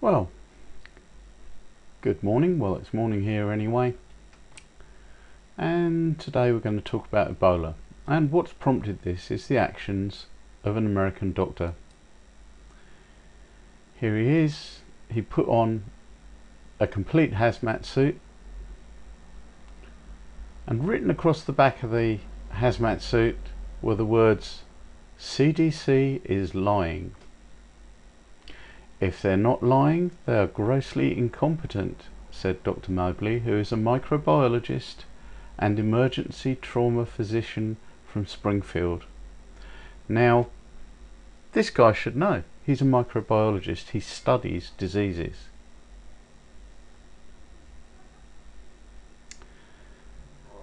Well, good morning. Well, it's morning here anyway. And today we're going to talk about Ebola. And what's prompted this is the actions of an American doctor. Here he is. He put on a complete hazmat suit. And written across the back of the hazmat suit were the words, "CDC is lying. If they're not lying, they are grossly incompetent," said Dr. Mobley, who is a microbiologist and emergency trauma physician from Springfield. Now, this guy should know. He's a microbiologist. He studies diseases.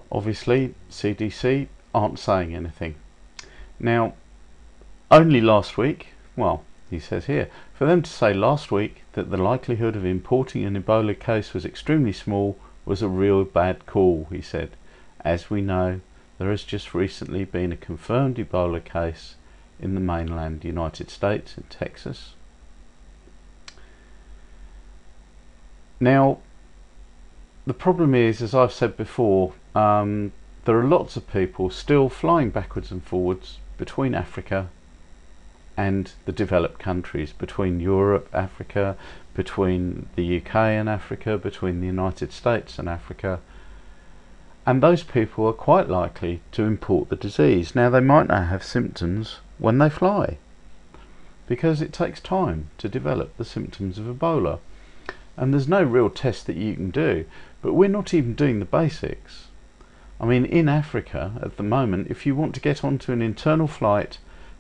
Obviously, CDC aren't saying anything. Now, only last week, well, he says here, for them to say last week that the likelihood of importing an Ebola case was extremely small was a real bad call, he said. As we know, there has just recently been a confirmed Ebola case in the mainland United States, in Texas. Now, the problem is, as I've said before, there are lots of people still flying backwards and forwards between Africa and the developed countries, between Europe, Africa, between the UK and Africa, between the United States and Africa. And those people are quite likely to import the disease. Now, they might not have symptoms when they fly, because it takes time to develop the symptoms of Ebola. And there's no real test that you can do, but we're not even doing the basics. I mean, in Africa at the moment, if you want to get onto an internal flight,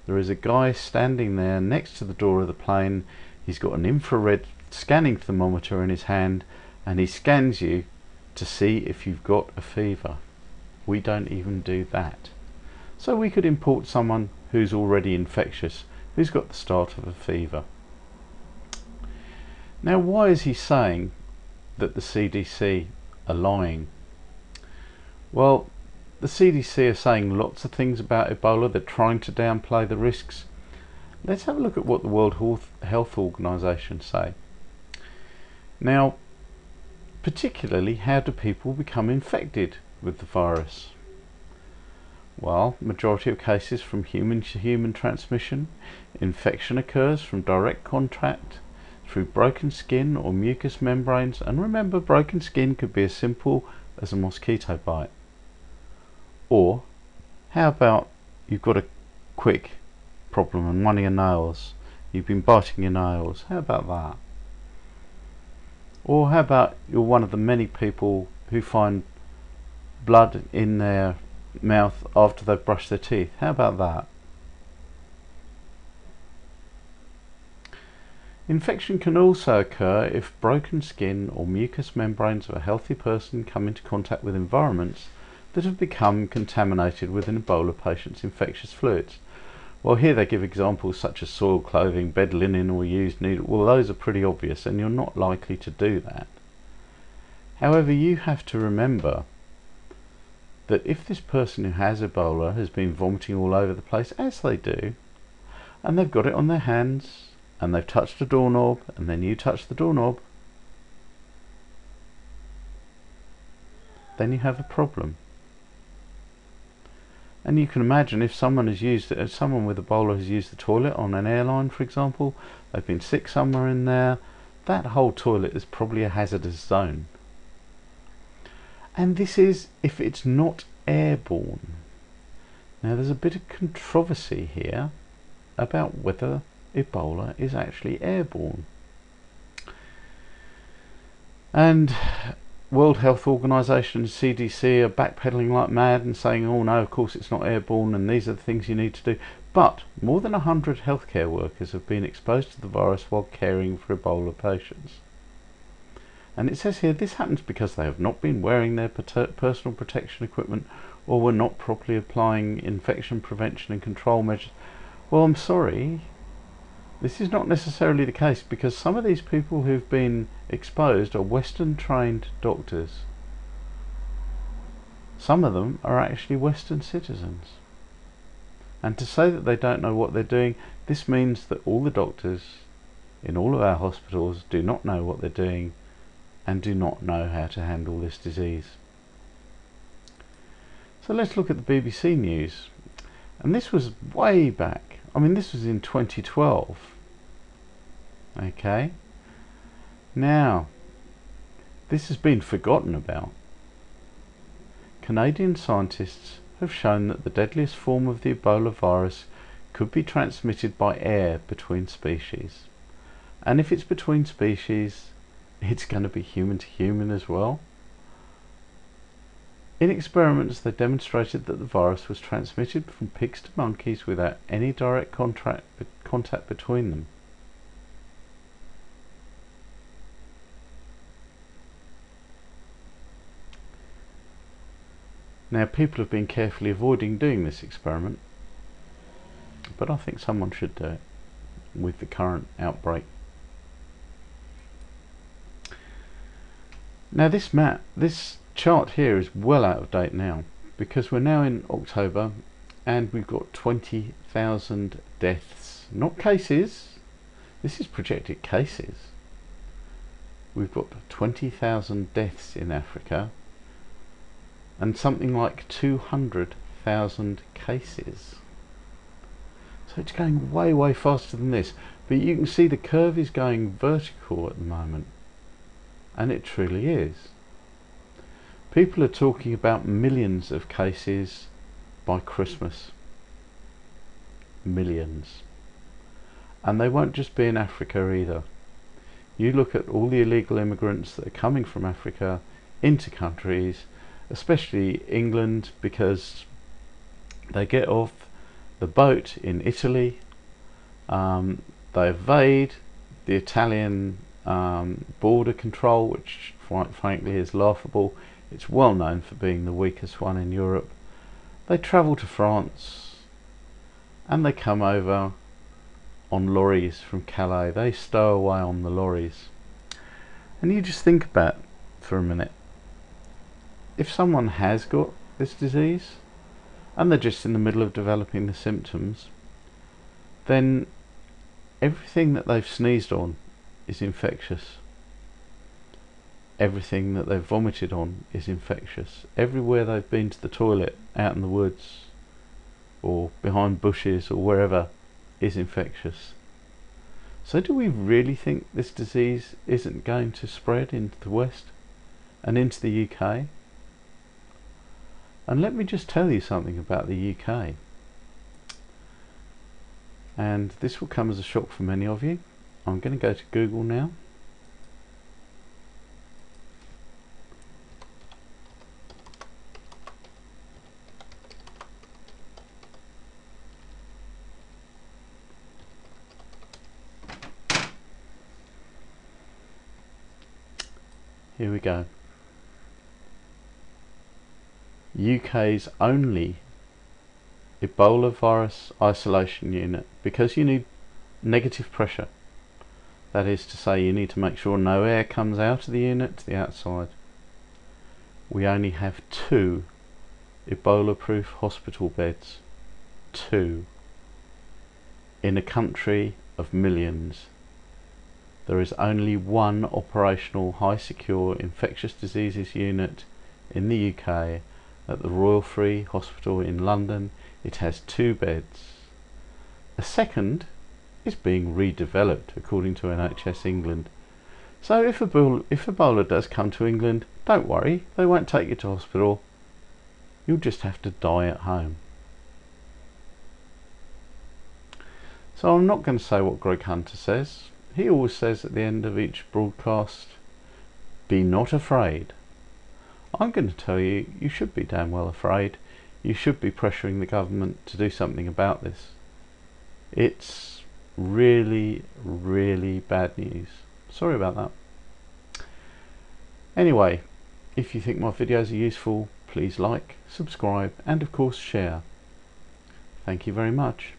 there is a guy standing there next to the door of the plane. He's got an infrared scanning thermometer in his hand, and he scans you to see if you've got a fever. We don't even do that. So we could import someone who's already infectious, who's got the start of a fever. Now, why is he saying that the CDC are lying? Well, the CDC are saying lots of things about Ebola. They're trying to downplay the risks. Let's have a look at what the World Health Organization say. Now, particularly, how do people become infected with the virus? Well, majority of cases from human to human transmission. Infection occurs from direct contact through broken skin or mucous membranes. And remember, broken skin could be as simple as a mosquito bite. Or, how about you've got a quick problem on one of your nails, you've been biting your nails, how about that? Or how about you're one of the many people who find blood in their mouth after they've brushed their teeth, how about that? Infection can also occur if broken skin or mucous membranes of a healthy person come into contact with environments that have become contaminated with an Ebola patient's infectious fluids. Well, here they give examples such as soiled clothing, bed linen or used needle. Well, those are pretty obvious, and you're not likely to do that. However, you have to remember that if this person who has Ebola has been vomiting all over the place, as they do, and they've got it on their hands, and they've touched a doorknob, and then you touch the doorknob, then you have a problem. And you can imagine if someone has used it, if someone with Ebola has used the toilet on an airline, for example, they've been sick somewhere in there, that whole toilet is probably a hazardous zone. And this is if it's not airborne. Now, there's a bit of controversy here about whether Ebola is actually airborne. And World Health Organization, CDC, are backpedaling like mad and saying, oh no, of course it's not airborne and these are the things you need to do. But more than 100 healthcare workers have been exposed to the virus while caring for Ebola patients. And it says here, this happens because they have not been wearing their personal protection equipment or were not properly applying infection prevention and control measures. Well, I'm sorry, this is not necessarily the case, because some of these people who've been exposed are Western trained doctors. Some of them are actually Western citizens. And to say that they don't know what they're doing, this means that all the doctors in all of our hospitals do not know what they're doing and do not know how to handle this disease. So let's look at the BBC News. And this was way back. I mean, this was in 2012. Okay. Now, this has been forgotten about. Canadian scientists have shown that the deadliest form of the Ebola virus could be transmitted by air between species. And if it's between species, it's going to be human to human as well. In experiments, they demonstrated that the virus was transmitted from pigs to monkeys without any direct contact between them. Now, people have been carefully avoiding doing this experiment, but I think someone should do it with the current outbreak. Now, this chart here is well out of date now, because we're now in October and we've got 20,000 deaths, not cases. This is projected cases. We've got 20,000 deaths in Africa and something like 200,000 cases. So it's going way, way faster than this. But you can see the curve is going vertical at the moment. And it truly is. People are talking about millions of cases by Christmas. Millions. And they won't just be in Africa either. You look at all the illegal immigrants that are coming from Africa into countries, especially England, because they get off the boat in Italy, they evade the Italian border control, which quite frankly is laughable. It's well known for being the weakest one in Europe. They travel to France and they come over on lorries from Calais. They stow away on the lorries. And you just think about it for a minute. If someone has got this disease and they're just in the middle of developing the symptoms, then everything that they've sneezed on is infectious. Everything that they've vomited on is infectious. Everywhere they've been to the toilet, out in the woods or behind bushes or wherever, is infectious. So do we really think this disease isn't going to spread into the West and into the UK? And let me just tell you something about the UK. And this will come as a shock for many of you. I'm going to go to Google now. Here we go. UK's only Ebola virus isolation unit, because you need negative pressure. That is to say, you need to make sure no air comes out of the unit to the outside. We only have 2 Ebola-proof hospital beds. 2. In a country of millions. There is only 1 operational high secure infectious diseases unit in the UK at the Royal Free Hospital in London. It has 2 beds. A second is being redeveloped according to NHS England. So if Ebola does come to England, don't worry, they won't take you to hospital. You'll just have to die at home. So I'm not going to say what Greg Hunter says. He always says at the end of each broadcast, be not afraid. I'm going to tell you, you should be damn well afraid. You should be pressuring the government to do something about this. It's really, really bad news. Sorry about that. Anyway, if you think my videos are useful, please like, subscribe, and of course share. Thank you very much.